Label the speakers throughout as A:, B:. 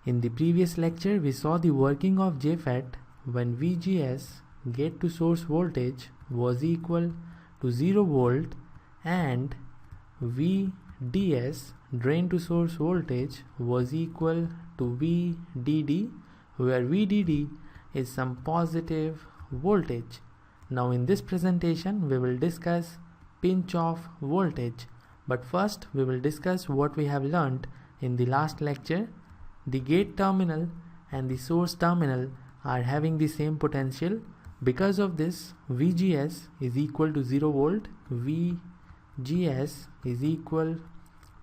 A: In the previous lecture, we saw the working of JFET when VGS, gate to source voltage, was equal to 0 volt and VDS, drain to source voltage, was equal to VDD, where VDD is some positive voltage. Now in this presentation we will discuss pinch off voltage, but first we will discuss what we have learnt in the last lecture. The gate terminal and the source terminal are having the same potential. Because of this, VGS is equal to 0 volt, VGS is equal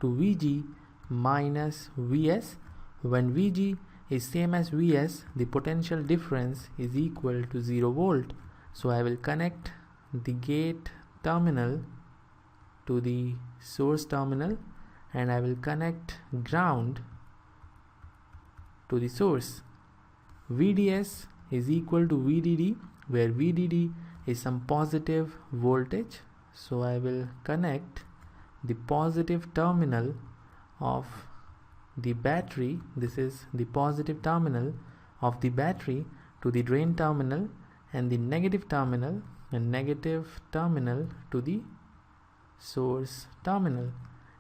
A: to VG minus VS. When VG is same as VS, the potential difference is equal to 0 volt. So I will connect the gate terminal to the source terminal and I will connect ground to the source. VDS is equal to VDD, where VDD is some positive voltage. So I will connect the positive terminal of the battery, this is the positive terminal of the battery, to the drain terminal, and the negative terminal to the source terminal.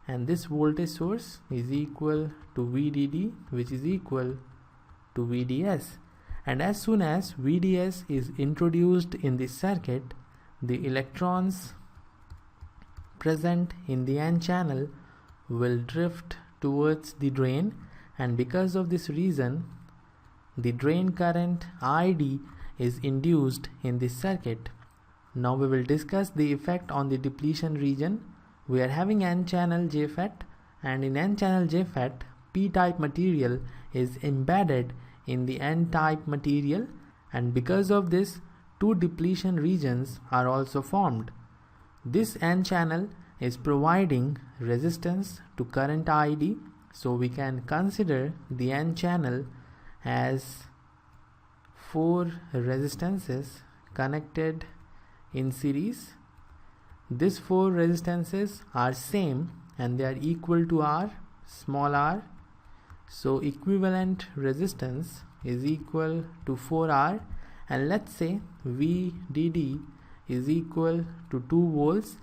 A: And this voltage source is equal to VDD, which is equal to VDS. And as soon as VDS is introduced in this circuit, the electrons present in the N channel will drift towards the drain, and because of this reason the drain current ID is induced in this circuit. Now we will discuss the effect on the depletion region. We are having N-channel JFET, and in N-channel JFET, P-type material is embedded in the N-type material, and because of this, two depletion regions are also formed. This N-channel is providing resistance to current ID, so we can consider the N-channel as 4 resistances connected in series. These 4 resistances are same and they are equal to R, small r. So equivalent resistance is equal to 4R, and let's say VDD is equal to 2 volts.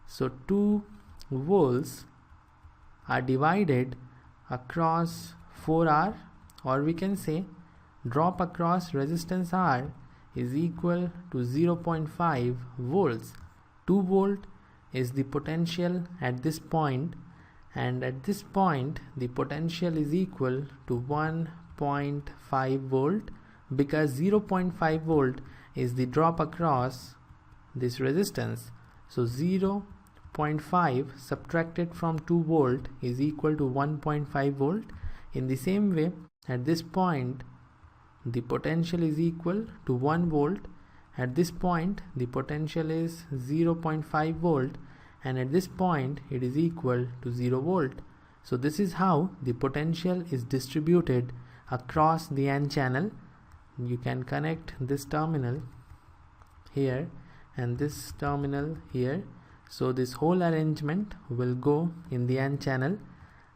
A: So 2 volts are divided across 4R, or we can say drop across resistance R is equal to 0.5 volts. 2 volt is the potential at this point, and at this point the potential is equal to 1.5 volt, because 0.5 volt is the drop across this resistance. So 0.5 subtracted from 2 volt is equal to 1.5 volt. In the same way, at this point the potential is equal to 1 volt. At this point the potential is 0.5 volt, and at this point it is equal to 0 volt. So this is how the potential is distributed across the N channel. You can connect this terminal here and this terminal here. So this whole arrangement will go in the N channel,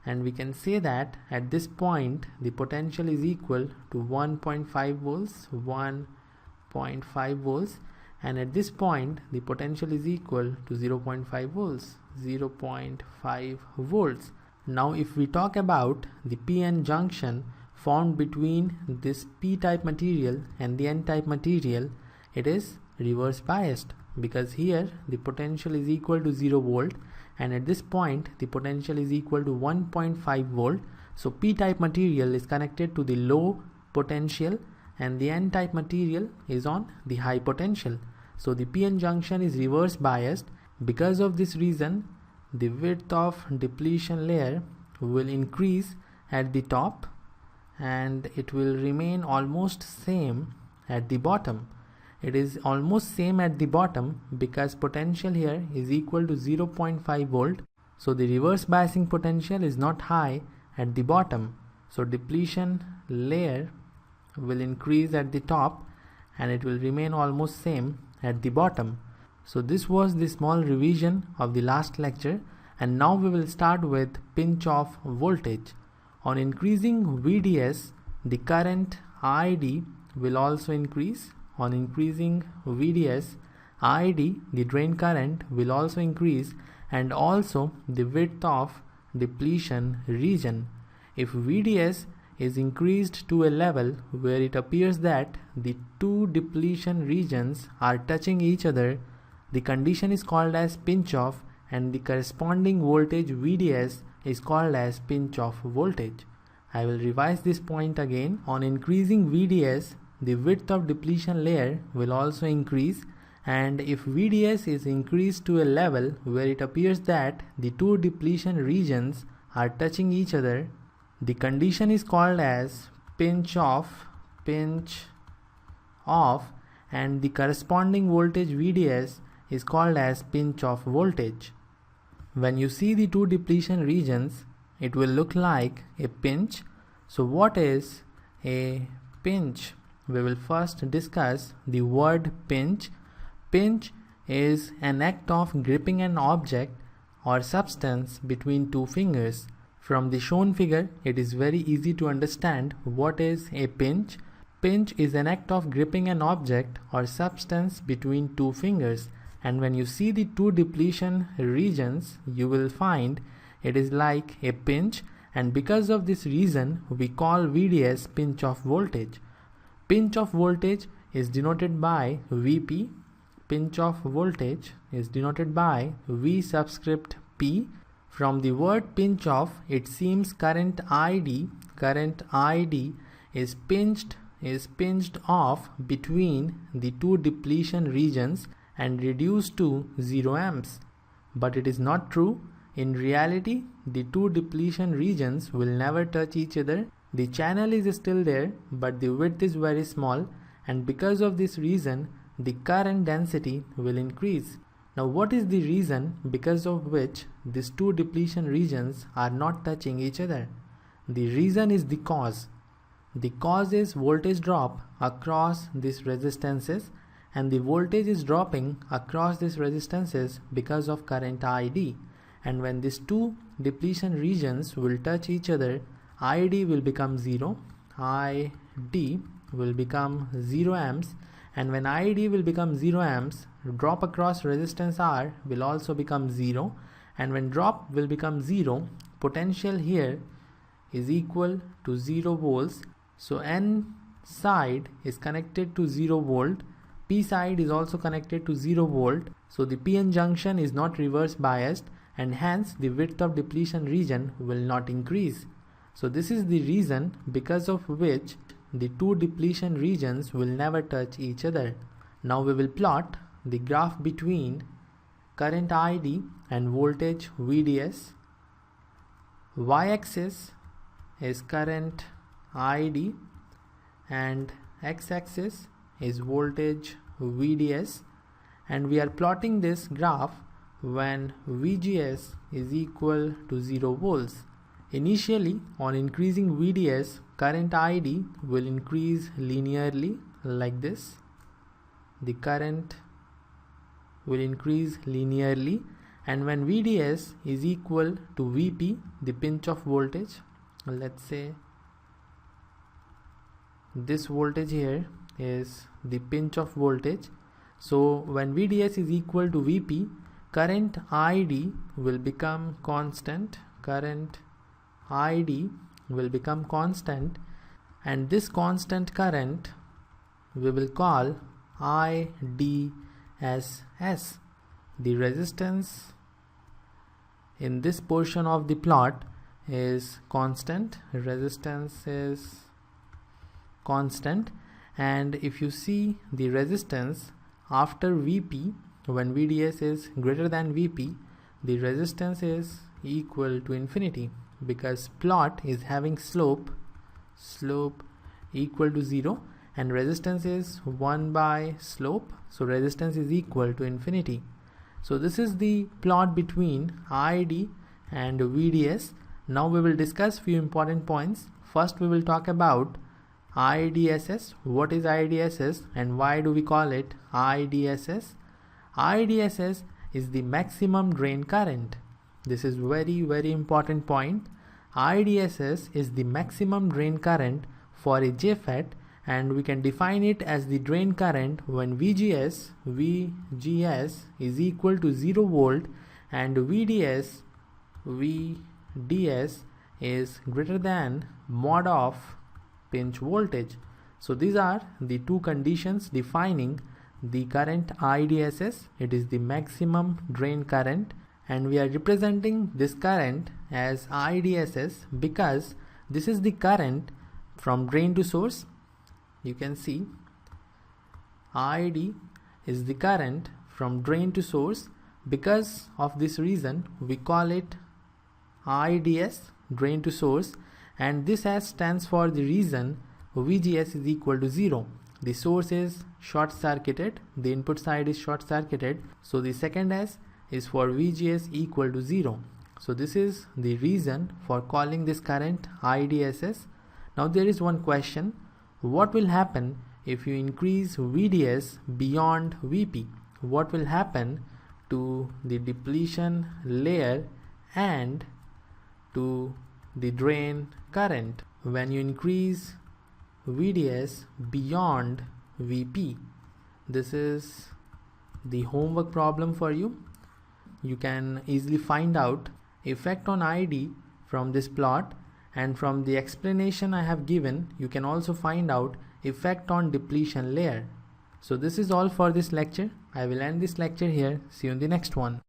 A: and we can say that at this point the potential is equal to 1.5 volts, 1.5 volts, and at this point the potential is equal to 0.5 volts, 0.5 volts. Now if we talk about the PN junction formed between this P-type material and the N-type material, it is reverse biased, because here the potential is equal to 0 volt, and at this point the potential is equal to 1.5 volt. So P-type material is connected to the low potential and the N-type material is on the high potential. So the PN junction is reverse biased. Because of this reason, the width of depletion layer will increase at the top and it will remain almost same at the bottom. It is almost same at the bottom because potential here is equal to 0.5 volt. So the reverse biasing potential is not high at the bottom. So depletion layer will increase at the top and it will remain almost same at the bottom. So this was the small revision of the last lecture, and now we will start with pinch off voltage. On increasing VDS, the current ID will also increase. On increasing VDS, ID, the drain current, will also increase, and also the width of depletion region. If VDS is increased to a level where it appears that the two depletion regions are touching each other, the condition is called as pinch off, and the corresponding voltage VDS is called as pinch off voltage. I will revise this point again. On increasing VDS, the width of depletion layer will also increase, and if VDS is increased to a level where it appears that the two depletion regions are touching each other, the condition is called as pinch off, and the corresponding voltage VDS is called as pinch off voltage. When you see the two depletion regions, it will look like a pinch. So what is a pinch? We will first discuss the word pinch. Pinch is an act of gripping an object or substance between two fingers. From the shown figure, it is very easy to understand what is a pinch. Pinch is an act of gripping an object or substance between two fingers. And when you see the two depletion regions, you will find it is like a pinch, and because of this reason, we call VDS pinch off voltage. Pinch off voltage is denoted by Vp. Pinch off voltage is denoted by V subscript P. From the word pinch off, it seems current ID is pinched off between the two depletion regions and reduced to 0 amps. But it is not true. In reality, the two depletion regions will never touch each other. The channel is still there, but the width is very small, and because of this reason, the current density will increase. Now, what is the reason because of which these two depletion regions are not touching each other? The reason is the cause. The cause is voltage drop across these resistances, and the voltage is dropping across these resistances because of current ID. And when these two depletion regions will touch each other, ID will become 0. ID will become 0 amps, and when ID will become 0 amps, drop across resistance R will also become 0, and when drop will become 0, potential here is equal to 0 volts. So N side is connected to 0 volt, P side is also connected to 0 volt, so the PN junction is not reverse biased, and hence the width of depletion region will not increase. So this is the reason because of which the two depletion regions will never touch each other. Now we will plot the graph between current ID and voltage VDS. Y-axis is current ID and x-axis is voltage VDS, and we are plotting this graph when VGS is equal to 0 volts. Initially, on increasing VDS, current ID will increase linearly like this. The current will increase linearly, and when VDS is equal to Vp, the pinch off voltage, let's say this voltage here is the pinch off voltage. So when VDS is equal to Vp, current ID will become constant. Current ID will become constant, and this constant current we will call IDSS. The resistance in this portion of the plot is constant. Resistance is constant, and if you see the resistance after Vp, when VDS is greater than Vp, the resistance is equal to infinity, because plot is having slope equal to 0 and resistance is 1 by slope, so resistance is equal to infinity. So this is the plot between ID and VDS. Now we will discuss few important points. First we will talk about IDSS. What is IDSS and why do we call it IDSS? IDSS is the maximum drain current. This is very important point. IDSS is the maximum drain current for a JFET, and we can define it as the drain current when VGS is equal to 0 volt and VDS is greater than mod of pinch voltage. So these are the two conditions defining the current IDSS. It is the maximum drain current, and we are representing this current as IDSS because this is the current from drain to source. You can see ID is the current from drain to source. Because of this reason, we call it IDS, drain to source, and this S stands for the reason VGS is equal to 0. The source is short circuited, the input side is short circuited, so the second S is for VGS equal to 0. So this is the reason for calling this current IDSS. Now there is one question: what will happen if you increase VDS beyond VP? What will happen to the depletion layer and to the drain current when you increase VDS beyond VP? This is the homework problem for you. You can easily find out effect on ID from this plot, and from the explanation I have given, you can also find out effect on depletion layer. So this is all for this lecture. I will end this lecture here. See you in the next one.